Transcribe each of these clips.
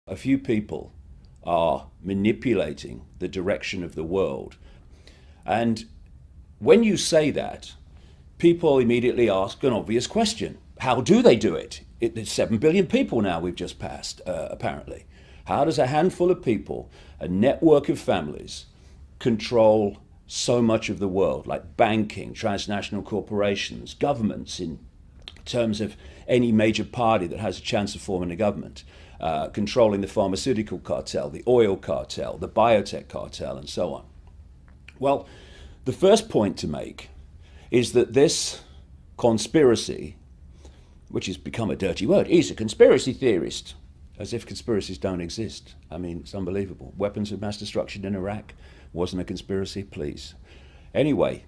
a few people are manipulating the direction of the world. And when you say that, people immediately ask an obvious question. How do they do it? It's 7 billion people now we've just passed, apparently. How does a handful of people, a network of families, control so much of the world, like banking, transnational corporations, governments in terms of any major party that has a chance of forming a government, controlling the pharmaceutical cartel, the oil cartel, the biotech cartel, and so on? Well, the first point to make is that this conspiracy, which has become a dirty word, he's a conspiracy theorist, as if conspiracies don't exist. I mean, it's unbelievable. Weapons of mass destruction in Iraq wasn't a conspiracy, please. Anyway,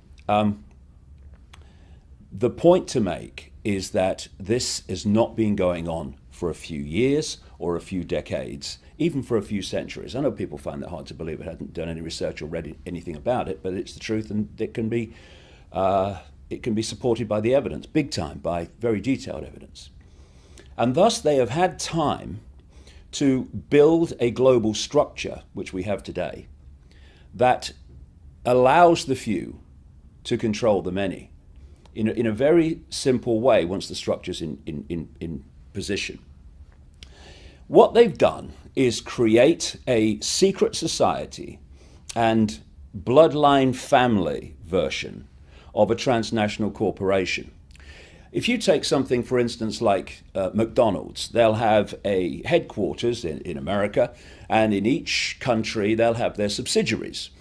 the point to make is that this has not been going on for a few years or a few decades, even for a few centuries. I know people find that hard to believe. I hadn't done any research or read anything about it, but it's the truth, and it can be supported by the evidence, big time, by very detailed evidence. And thus they have had time to build a global structure, which we have today, that allows the few to control the many in a very simple way once the structure's in position. What they've done is create a secret society and bloodline family version of a transnational corporation. If you take something, for instance, like McDonald's, they'll have a headquarters in America, and in each country they'll have their subsidiaries.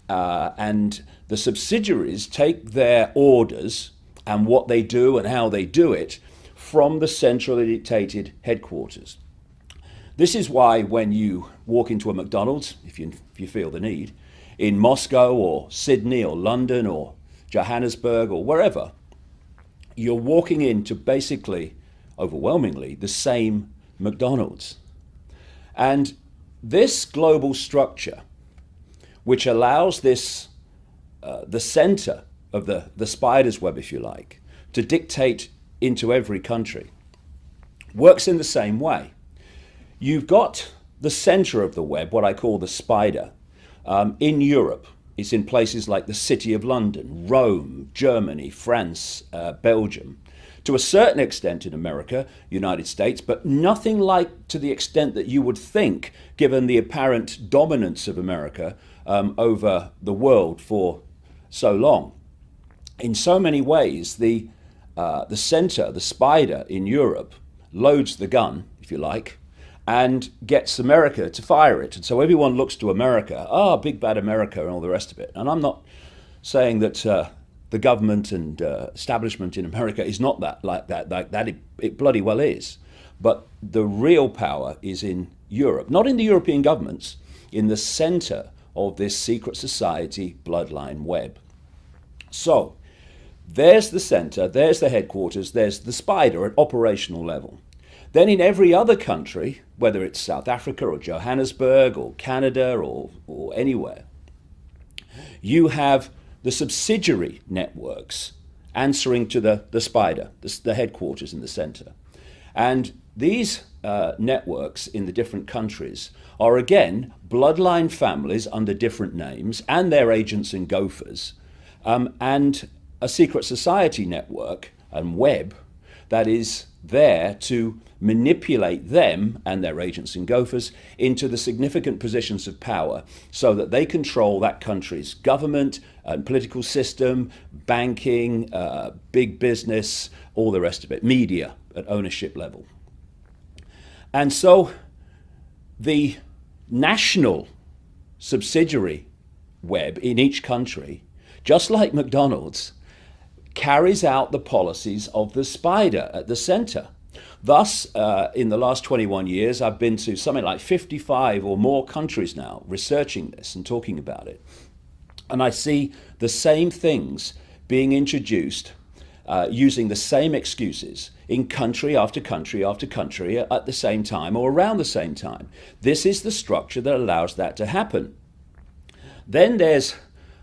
And the subsidiaries take their orders and what they do and how they do it from the centrally dictated headquarters. This is why when you walk into a McDonald's, if you feel the need, in Moscow or Sydney or London or Johannesburg or wherever, you're walking into basically, overwhelmingly, the same McDonald's. And this global structure, which allows this, the center of the spider's web, if you like, to dictate into every country, works in the same way. You've got the center of the web, what I call the spider, in Europe. It's in places like the City of London, Rome, Germany, France, Belgium. To a certain extent in America, United States, but nothing like to the extent that you would think, given the apparent dominance of America over the world for so long. In so many ways, the center, the spider in Europe, loads the gun, if you like, and gets America to fire it. And so everyone looks to America, big bad America and all the rest of it. And I'm not saying that the government and establishment in America is not like that. It bloody well is. But the real power is in Europe, not in the European governments, in the center of this secret society bloodline web. So there's the center, there's the headquarters, there's the spider at operational level. Then in every other country, whether it's South Africa or Johannesburg or Canada or anywhere, you have the subsidiary networks answering to the spider, the headquarters in the center. And these networks in the different countries are, again, bloodline families under different names and their agents and gophers, and a secret society network and web that is there to manipulate them and their agents and gophers into the significant positions of power so that they control that country's government and political system, banking, big business, all the rest of it, media at ownership level. And so the national subsidiary web in each country, just like McDonald's, carries out the policies of the spider at the center. Thus, in the last 21 years, I've been to something like 55 or more countries now researching this and talking about it. And I see the same things being introduced using the same excuses in country after country after country at the same time or around the same time. This is the structure that allows that to happen. Then there's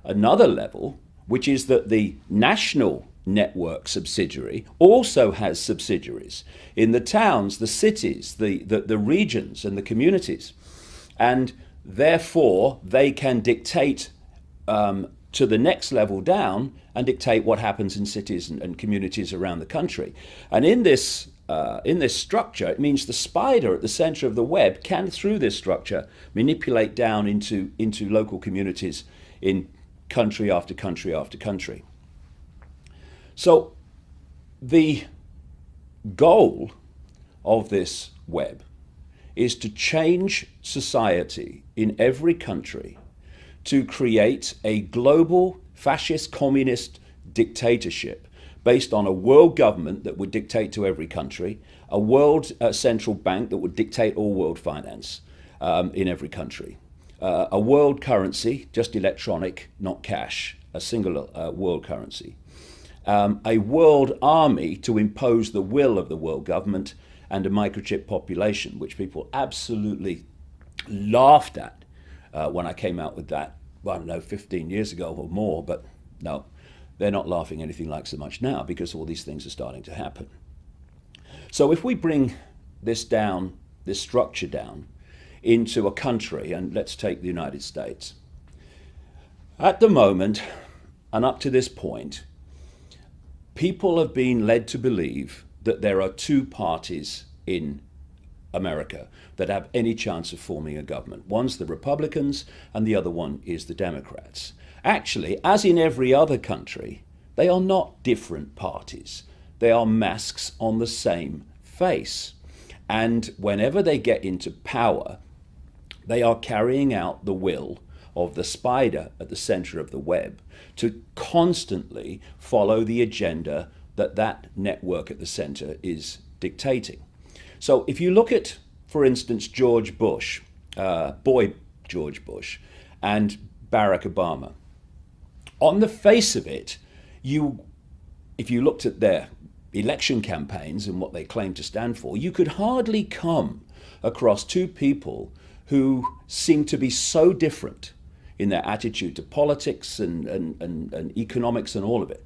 another level, which is that the national network subsidiary also has subsidiaries in the towns, the cities, the regions and the communities. And therefore, they can dictate to the next level down and dictate what happens in cities and communities around the country. And in this structure, it means the spider at the center of the web can, through this structure, manipulate down into local communities in country after country after country. So the goal of this web is to change society in every country to create a global fascist communist dictatorship based on a world government that would dictate to every country, a world central bank that would dictate all world finance in every country, a world currency, just electronic, not cash, a single world currency, a world army to impose the will of the world government, and a microchip population, which people absolutely laughed at when I came out with that, well, I don't know, 15 years ago or more, but no, they're not laughing anything like so much now because all these things are starting to happen. So if we bring this down, this structure down, into a country, and let's take the United States. At the moment, and up to this point, people have been led to believe that there are two parties in America that have any chance of forming a government. One's the Republicans and the other one is the Democrats. Actually, as in every other country, they are not different parties. They are masks on the same face. And whenever they get into power, they are carrying out the will of the spider at the center of the web to constantly follow the agenda that network at the center is dictating. So if you look at, for instance, George Bush, boy George Bush, and Barack Obama, on the face of it, if you looked at their election campaigns and what they claim to stand for, you could hardly come across two people who seem to be so different in their attitude to politics and economics and all of it.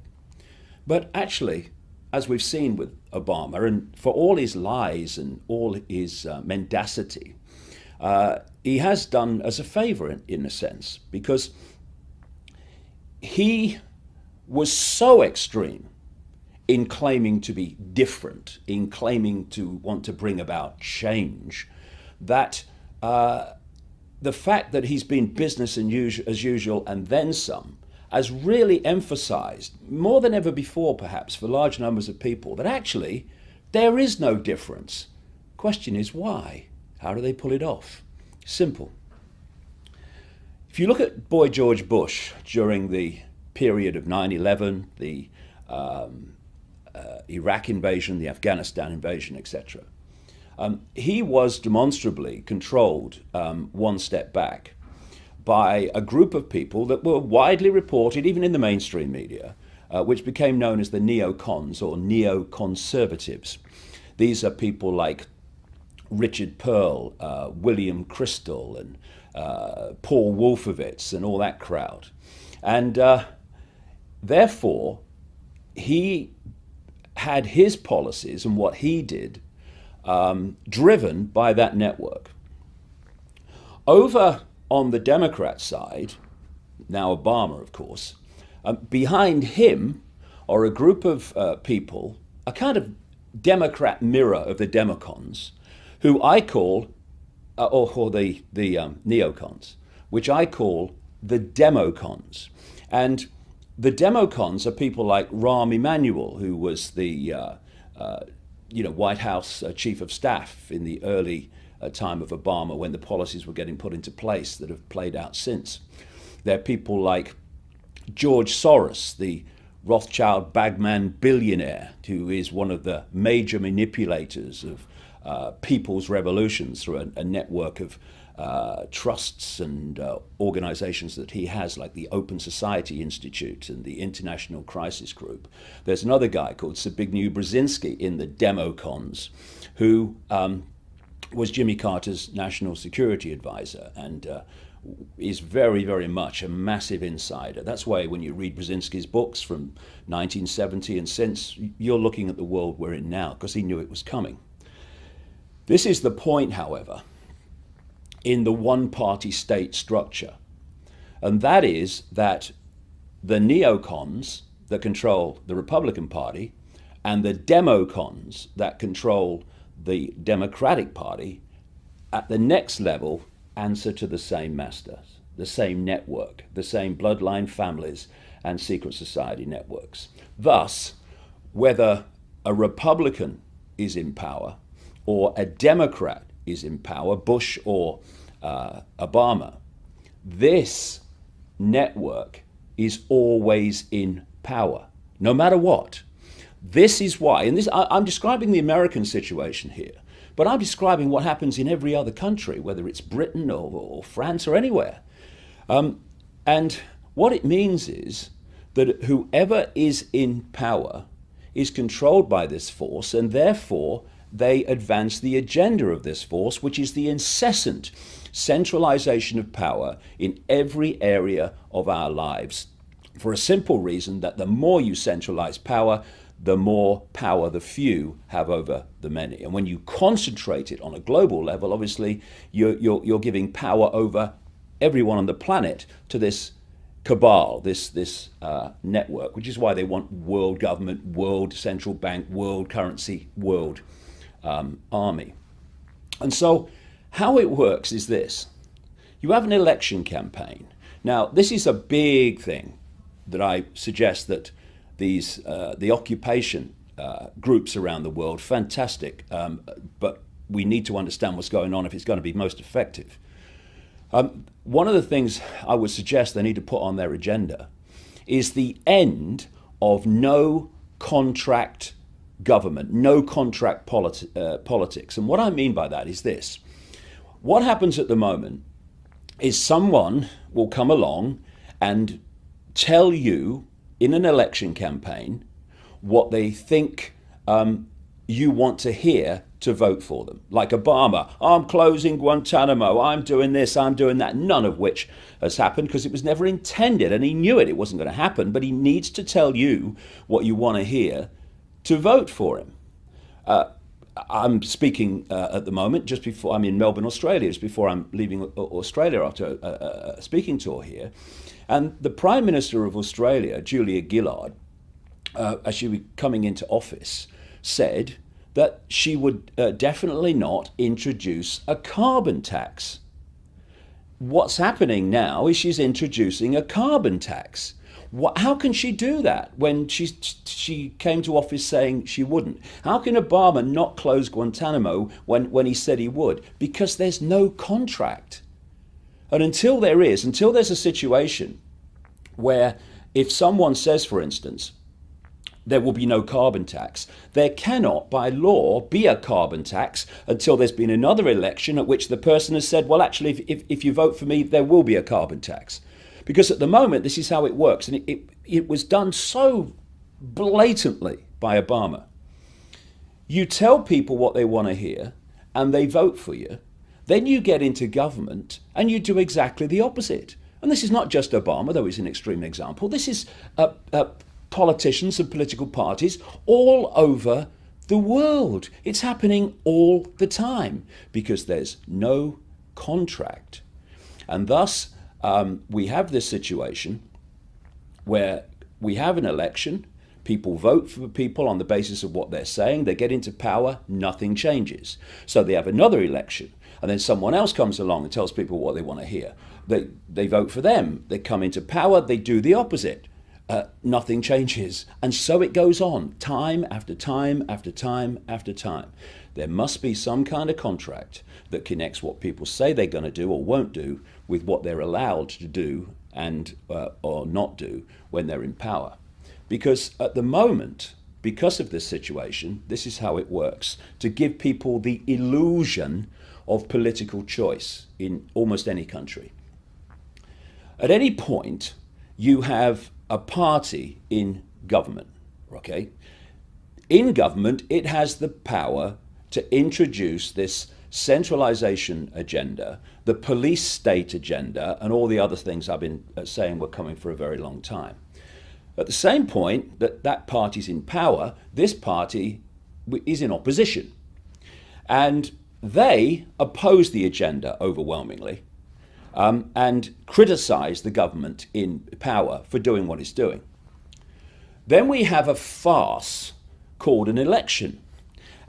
But actually, as we've seen with Obama, and for all his lies and all his mendacity, he has done us a favor in a sense, because he was so extreme in claiming to be different, in claiming to want to bring about change, that the fact that he's been business as usual and then some has really emphasized, more than ever before perhaps, for large numbers of people, that actually there is no difference. Question is why? How do they pull it off? Simple. If you look at boy George Bush during the period of 9/11, the Iraq invasion, the Afghanistan invasion, etc., he was demonstrably controlled one step back by a group of people that were widely reported, even in the mainstream media, which became known as the neocons or neoconservatives. These are people like Richard Pearl, William Crystal, and Paul Wolfowitz, and all that crowd. And therefore, he had his policies and what he did driven by that network. Over on the Democrat side, now Obama, of course, behind him are a group of people, a kind of Democrat mirror of the Democons, who I call, or the neocons, which I call the Democons. And the Democons are people like Rahm Emanuel, who was the White House chief of staff in the early time of Obama, when the policies were getting put into place that have played out since. There are people like George Soros, the Rothschild bagman billionaire, who is one of the major manipulators of people's revolutions through a network of trusts and organizations that he has, like the Open Society Institute and the International Crisis Group. There's another guy called Zbigniew Brzezinski in the Democons, who was Jimmy Carter's national security advisor and is very, very much a massive insider. That's why when you read Brzezinski's books from 1970 and since, you're looking at the world we're in now, because he knew it was coming. This is the point, however, in the one-party state structure, and that is that the neocons that control the Republican Party and the democons that control the Democratic Party at the next level answer to the same masters, the same network, the same bloodline families and secret society networks. Thus, whether a Republican is in power or a Democrat is in power, Bush or Obama, this network is always in power, no matter what. This is why, and I'm describing the American situation here, but I'm describing what happens in every other country, whether it's Britain or France or anywhere. And what it means is that whoever is in power is controlled by this force, and therefore they advance the agenda of this force, which is the incessant centralization of power in every area of our lives, for a simple reason that the more you centralize power, the more power the few have over the many. And when you concentrate it on a global level, obviously you're giving power over everyone on the planet to this cabal, this network, which is why they want world government, world central bank, world currency, world army. And so how it works is this. You have an election campaign. Now, this is a big thing that I suggest that the occupation groups around the world, fantastic, but we need to understand what's going on if it's going to be most effective. One of the things I would suggest they need to put on their agenda is the end of no contract government, no contract politics. And what I mean by that is this. What happens at the moment is someone will come along and tell you in an election campaign what they think you want to hear to vote for them. Like Obama, I'm closing Guantanamo, I'm doing this, I'm doing that, none of which has happened because it was never intended, and he knew it wasn't going to happen, but he needs to tell you what you want to hear to vote for him. I'm speaking at the moment, just before I'm in Melbourne, Australia, just before I'm leaving Australia after a speaking tour here. And the Prime Minister of Australia, Julia Gillard, as she was coming into office, said that she would definitely not introduce a carbon tax. What's happening now is she's introducing a carbon tax. How can she do that when she came to office saying she wouldn't? How can Obama not close Guantanamo when he said he would? Because there's no contract. And until there's a situation where if someone says, for instance, there will be no carbon tax, there cannot, by law, be a carbon tax until there's been another election at which the person has said, well, actually, if you vote for me, there will be a carbon tax. Because at the moment, this is how it works. And it was done so blatantly by Obama. You tell people what they want to hear, and they vote for you. Then you get into government, and you do exactly the opposite. And this is not just Obama, though he's an extreme example. This is politicians and political parties all over the world. It's happening all the time because there's no contract. And thus, we have this situation where we have an election, people vote for people on the basis of what they're saying, they get into power, nothing changes. So they have another election, and then someone else comes along and tells people what they want to hear. They vote for them, they come into power, they do the opposite. Nothing changes. And so it goes on, time after time after time after time. There must be some kind of contract that connects what people say they're going to do or won't do with what they're allowed to do and or not do when they're in power. Because at the moment, because of this situation, this is how it works, to give people the illusion of political choice in almost any country. At any point, you have a party in government, okay? In government, it has the power to introduce this centralization agenda, the police state agenda, and all the other things I've been saying were coming for a very long time. At the same point that party's in power, this party is in opposition. And they oppose the agenda overwhelmingly and criticize the government in power for doing what it's doing. Then we have a farce called an election.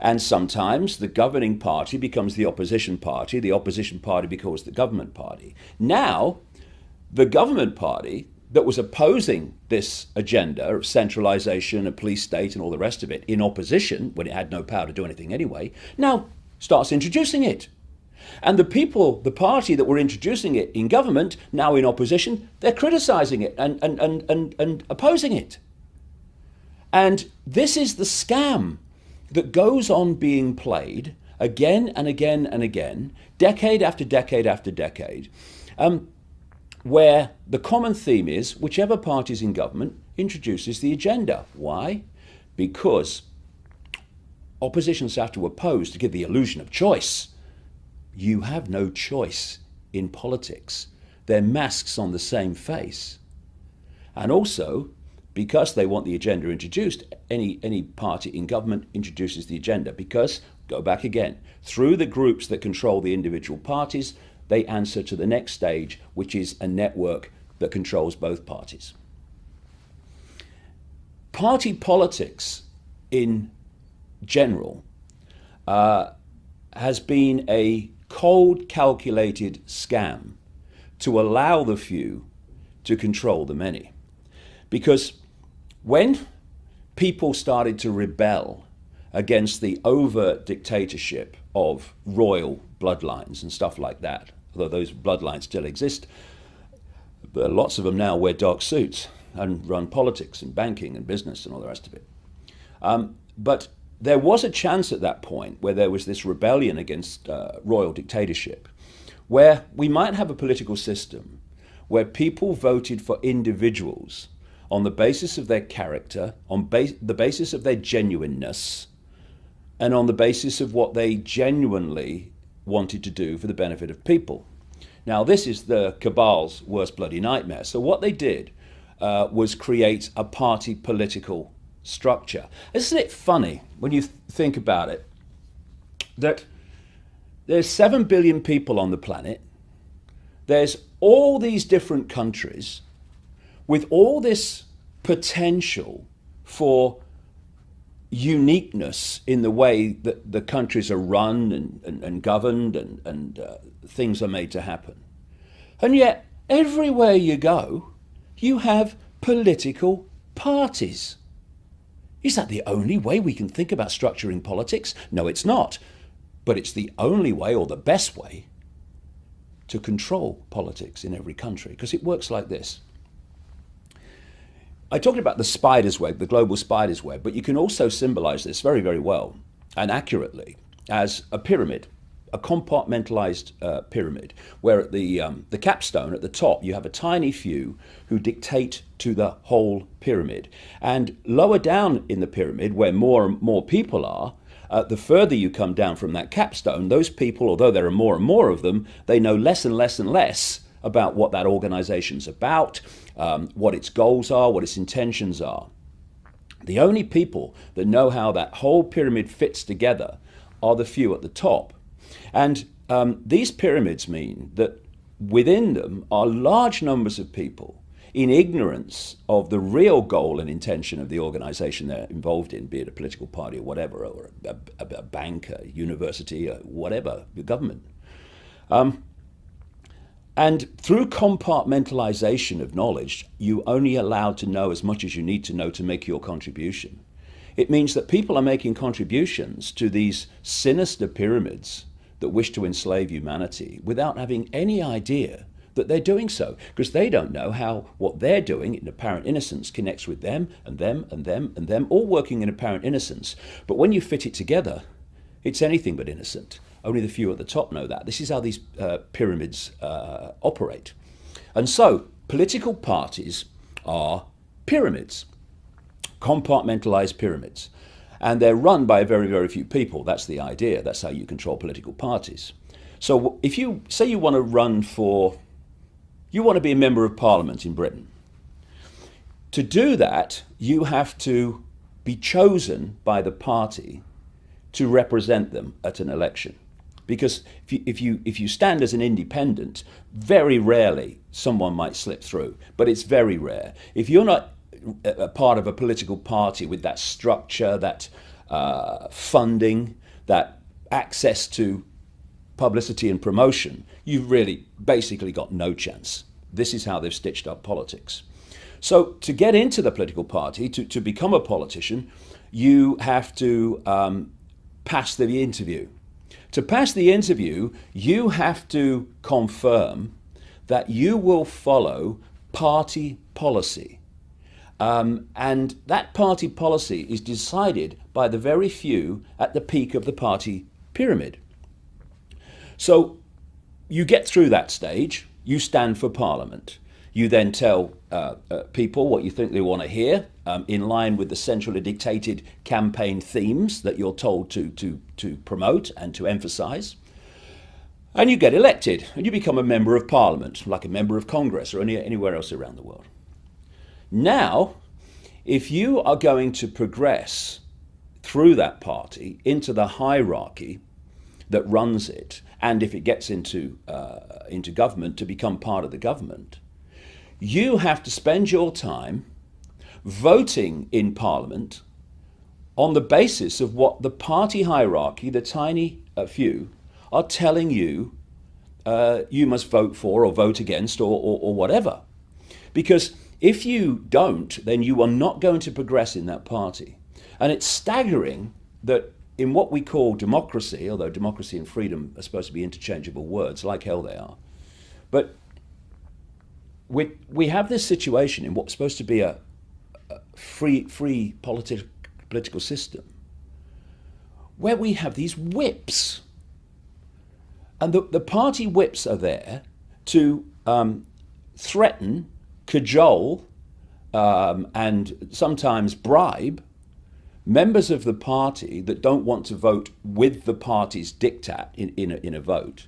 And sometimes the governing party becomes the opposition party becomes the government party. Now, the government party that was opposing this agenda of centralization, a police state, and all the rest of it in opposition, when it had no power to do anything anyway, now starts introducing it. And the party that were introducing it in government, now in opposition, they're criticizing it and opposing it. And this is the scam that goes on being played again and again and again, decade after decade after decade, where the common theme is whichever party's in government introduces the agenda. Why? Because oppositions have to oppose to give the illusion of choice. You have no choice in politics. They're masks on the same face. And also, because they want the agenda introduced, any party in government introduces the agenda because, go back again, through the groups that control the individual parties, they answer to the next stage, which is a network that controls both parties. Party politics in general has been a cold, calculated scam to allow the few to control the many. Because when people started to rebel against the overt dictatorship of royal bloodlines and stuff like that, although those bloodlines still exist, but lots of them now wear dark suits and run politics and banking and business and all the rest of it. But there was a chance at that point where there was this rebellion against royal dictatorship, where we might have a political system where people voted for individuals on the basis of their character, on the basis of their genuineness, and on the basis of what they genuinely wanted to do for the benefit of people. Now, this is the cabal's worst bloody nightmare. So what they did was create a party political structure. Isn't it funny when you think about it that there's 7 billion people on the planet, there's all these different countries with all this potential for uniqueness in the way that the countries are run and governed and things are made to happen. And yet, everywhere you go, you have political parties. Is that the only way we can think about structuring politics? No, it's not. But it's the only way, or the best way, to control politics in every country, because it works like this. I talked about the spider's web, the global spider's web, but you can also symbolize this very, very well and accurately as a pyramid, a compartmentalized pyramid, where at the capstone at the top you have a tiny few who dictate to the whole pyramid. And lower down in the pyramid, where more and more people are, the further you come down from that capstone, those people, although there are more and more of them, they know less and less and less about what that organization's about, what its goals are, what its intentions are. The only people that know how that whole pyramid fits together are the few at the top. And these pyramids mean that within them are large numbers of people in ignorance of the real goal and intention of the organization they're involved in, be it a political party or whatever, or a bank, a university, or whatever, the government. And through compartmentalization of knowledge, you're only allowed to know as much as you need to know to make your contribution. It means that people are making contributions to these sinister pyramids that wish to enslave humanity without having any idea that they're doing so, because they don't know how what they're doing in apparent innocence connects with them and them and them and them, all working in apparent innocence. But when you fit it together, it's anything but innocent. Only the few at the top know that. This is how these pyramids operate. And so political parties are pyramids, compartmentalized pyramids. And they're run by very, very few people. That's the idea. That's how you control political parties. So if you say you want to you want to be a member of parliament in Britain, to do that, you have to be chosen by the party to represent them at an election. Because if you stand as an independent, very rarely someone might slip through, but it's very rare. If you're not a part of a political party with that structure, that funding, that access to publicity and promotion, you've really basically got no chance. This is how they've stitched up politics. So to get into the political party, to become a politician, you have to pass the interview. To pass the interview, you have to confirm that you will follow party policy. And that party policy is decided by the very few at the peak of the party pyramid. So you get through that stage, you stand for parliament. You then tell people what you think they want to hear, in line with the centrally dictated campaign themes that you're told to promote and to emphasize. And you get elected, and you become a member of parliament, like a member of Congress or anywhere else around the world. Now, if you are going to progress through that party into the hierarchy that runs it, and if it gets into government, to become part of the government, you have to spend your time voting in Parliament on the basis of what the party hierarchy, the tiny few, are telling you you must vote for or vote against or whatever. Because if you don't, then you are not going to progress in that party. And it's staggering that in what we call democracy, although democracy and freedom are supposed to be interchangeable words, like hell they are, but we have this situation in what's supposed to be a free political system, where we have these whips. And the party whips are there to threaten, cajole, and sometimes bribe members of the party that don't want to vote with the party's diktat in a vote,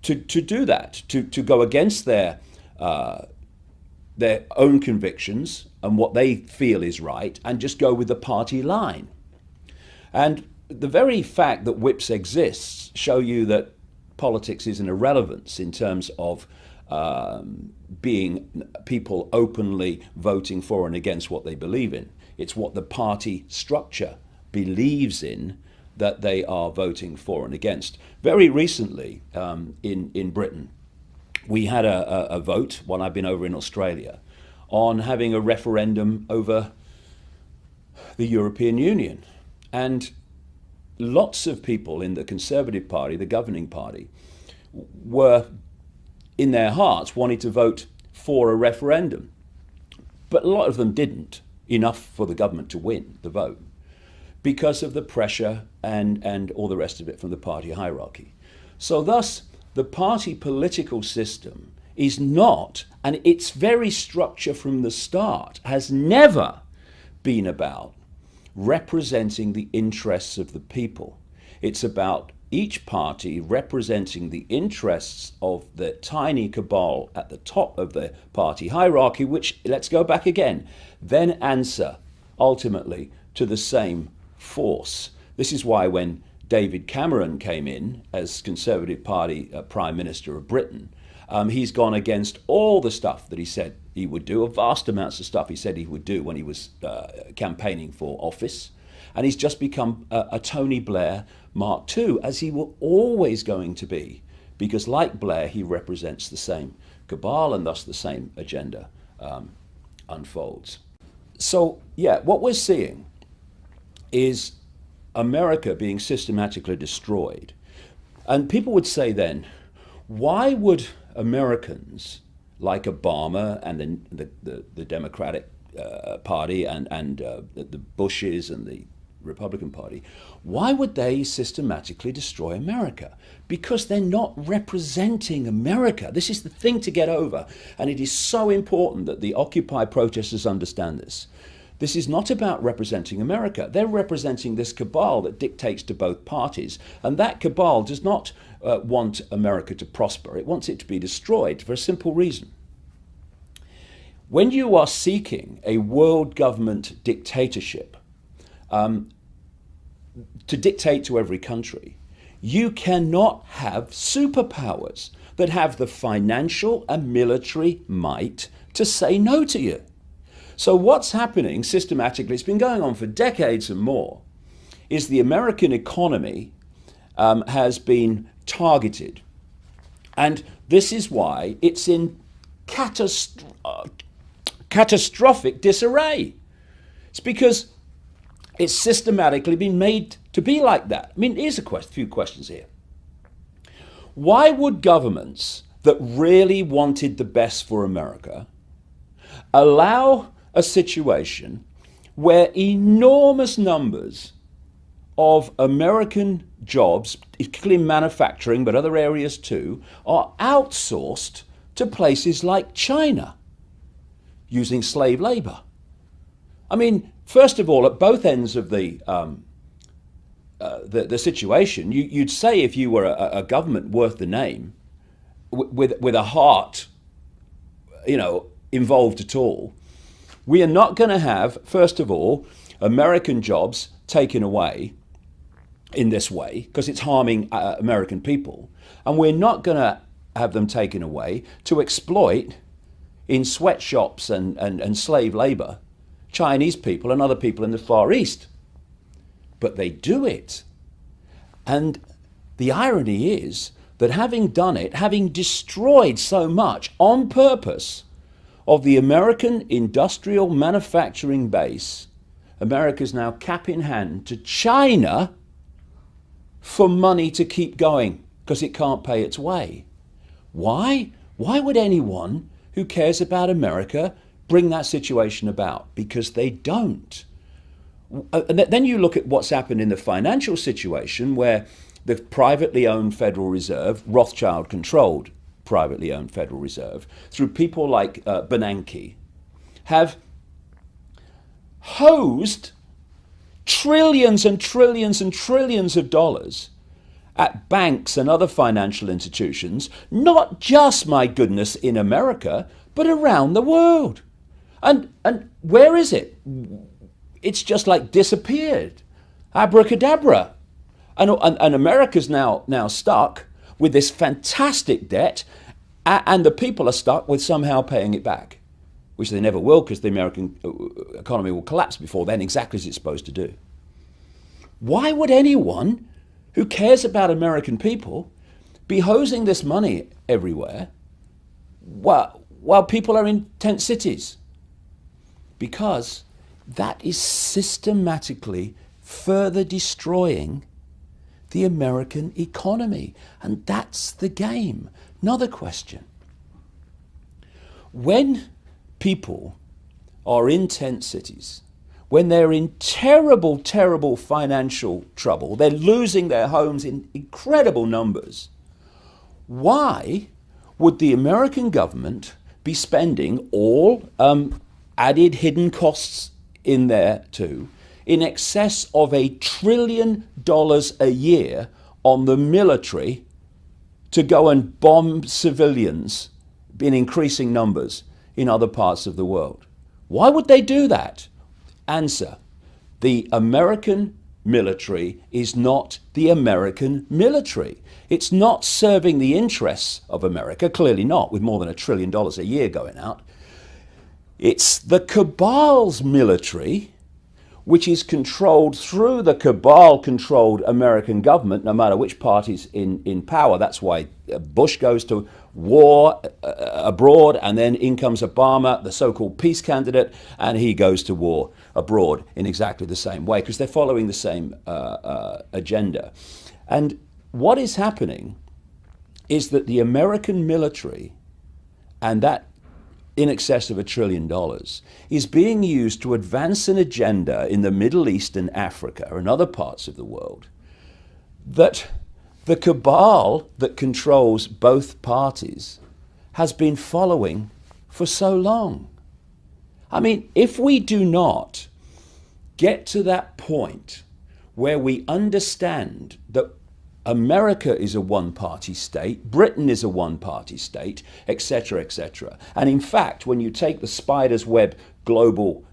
to do that, to go against their own convictions and what they feel is right, and just go with the party line. And the very fact that whips exists show you that politics is an irrelevance in terms of being people openly voting for and against what they believe in. It's what the party structure believes in that they are voting for and against. Very recently in Britain, we had a vote, while I've been over in Australia, on having a referendum over the European Union. And lots of people in the Conservative Party, the governing party, were in their hearts wanting to vote for a referendum. But a lot of them didn't, enough for the government to win the vote, because of the pressure and all the rest of it from the party hierarchy. So thus, the party political system is not, and its very structure from the start has never been about representing the interests of the people. It's about each party representing the interests of the tiny cabal at the top of the party hierarchy, which, let's go back again, then answer ultimately to the same force. This is why when David Cameron came in as Conservative Party Prime Minister of Britain, he's gone against all the stuff that he said he would do, vast amounts of stuff he said he would do when he was campaigning for office. And he's just become a Tony Blair Mark II, as he was always going to be, because like Blair, he represents the same cabal, and thus the same agenda unfolds. So, yeah, what we're seeing is America being systematically destroyed. And people would say then, why would Americans like Obama and the Democratic Party and the Bushes and the Republican Party, why would they systematically destroy America? Because they're not representing America. This is the thing to get over, and it is so important that the Occupy protesters understand this. this is not about representing America. They're representing this cabal that dictates to both parties. And that cabal does not want America to prosper. It wants it to be destroyed for a simple reason. When you are seeking a world government dictatorship to dictate to every country, you cannot have superpowers that have the financial and military might to say no to you. So what's happening systematically, it's been going on for decades and more, is the American economy has been targeted. And this is why it's in catastrophic disarray. It's because it's systematically been made to be like that. I mean, here's a few questions here. Why would governments that really wanted the best for America allow a situation where enormous numbers of American jobs, particularly in manufacturing, but other areas too, are outsourced to places like China using slave labor? I mean, first of all, at both ends of the situation, you'd say if you were a government worth the name, with a heart, involved at all, we are not going to have, first of all, American jobs taken away in this way because it's harming American people, and we're not going to have them taken away to exploit in sweatshops and slave labor Chinese people and other people in the Far East. But they do it. And the irony is that having done it, having destroyed so much on purpose of the American industrial manufacturing base, America's now cap in hand to China for money to keep going because it can't pay its way. Why? Why would anyone who cares about America bring that situation about? Because they don't. And then you look at what's happened in the financial situation where the privately owned Federal Reserve, Rothschild-controlled privately owned Federal Reserve, through people like Bernanke, have hosed trillions and trillions and trillions of dollars at banks and other financial institutions, not just, my goodness, in America, but around the world. And where is it? It's just like disappeared. Abracadabra. And America's now stuck with this fantastic debt, and the people are stuck with somehow paying it back, which they never will because the American economy will collapse before then, exactly as it's supposed to do. Why would anyone who cares about American people be hosing this money everywhere while people are in tent cities? Because that is systematically further destroying the American economy. And that's the game. Another question. When people are in tent cities, when they're in terrible, terrible financial trouble, they're losing their homes in incredible numbers, why would the American government be spending all added hidden costs in there too, in excess of $1 trillion a year on the military to go and bomb civilians in increasing numbers in other parts of the world? Why would they do that? Answer: the American military is not the American military. It's not serving the interests of America, clearly not, with more than $1 trillion a year going out. It's the cabal's military, which is controlled through the cabal-controlled American government, no matter which party's in power. That's why Bush goes to war abroad, and then in comes Obama, the so-called peace candidate, and he goes to war abroad in exactly the same way, because they're following the same agenda. And what is happening is that the American military, and that in excess of $1 trillion, is being used to advance an agenda in the Middle East and Africa and other parts of the world that the cabal that controls both parties has been following for so long. I mean, if we do not get to that point where we understand that America is a one-party state, Britain is a one-party state, etc., etc. And in fact, when you take the spider's web global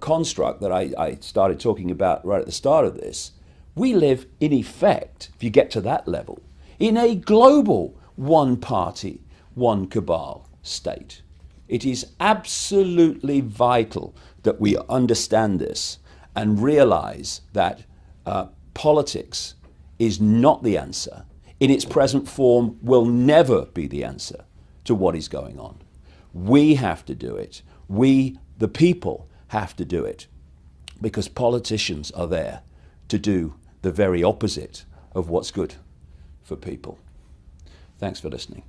construct that I started talking about right at the start of this, we live, in effect, if you get to that level, in a global one-party, one-cabal state. It is absolutely vital that we understand this and realize that politics is not the answer. In its present form, will never be the answer to what is going on. We have to do it. We, the people, have to do it, because politicians are there to do the very opposite of what's good for people. Thanks for listening.